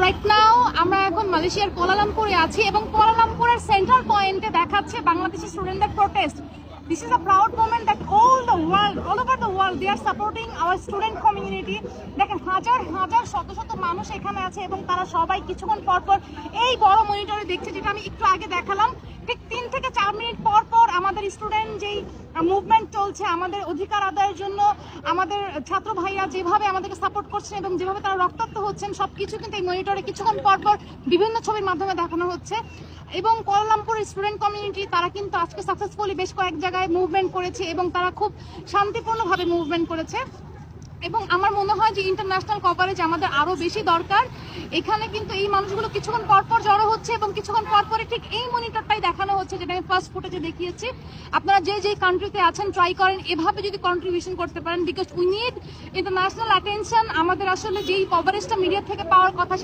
Right now আমরা এখন মালয়েশিয়ার কুয়ালালামপুরে আছি এবং কুয়ালালামপুরের সেন্ট্রাল পয়েন্টে দেখাচ্ছে বাংলাদেশি স্টুডেন্টদের protest. This is a proud moment that all over the world, they are supporting our student community. দেখেন হাজার হাজার শত শত মানুষ এখানে আছে এবং তারা সবাই কিছুক্ষণ পর পর এই বড় মনিটরে দেখছে, যেটা আমি একটু আগে দেখালাম। ঠিক 3 থেকে 4 মিনিট পর পর আমাদের স্টুডেন্ট যেই মুভমেন্ট চলছে আমাদের অধিকার আদায়ের জন্য, আমাদের ছাত্র ভাইরা যেভাবে আমাদেরকে সাপোর্ট করছেন এবং যেভাবে তারা রক্তাক্ত হচ্ছেন, সবকিছু কিন্তু এই মনিটরে কিছুক্ষণ পর পর বিভিন্ন ছবির মাধ্যমে দেখানো হচ্ছে। এবং কুয়ালালামপুর স্টুডেন্ট কমিউনিটি তারা কিন্তু আজকে সাকসেসফুলি বেশ কয়েক জায়গায় মুভমেন্ট করেছে এবং তারা খুব শান্তিপূর্ণভাবে মুভমেন্ট করেছে। এবং আমার মনে হয় যে ইন্টারন্যাশনাল কভারেজ আমাদের আরো বেশি দরকার। এখানে কিন্তু এই মানুষগুলো কিছুক্ষণ পর পর জড়ো হচ্ছে এবং কিছুক্ষণ পর পরে ঠিক এই মনিটরটাই দেখানো হচ্ছে, যেটা আমি ফার্স্ট ফুটেজে দেখিয়েছি। আপনারা যে যে কান্ট্রিতে আছেন ট্রাই করেন এভাবে যদি কন্ট্রিবিউশন করতে পারেন, because we need international attention. আমাদের আসলে যেই কভারেজটা মিডিয়া থেকে পাওয়ার কথা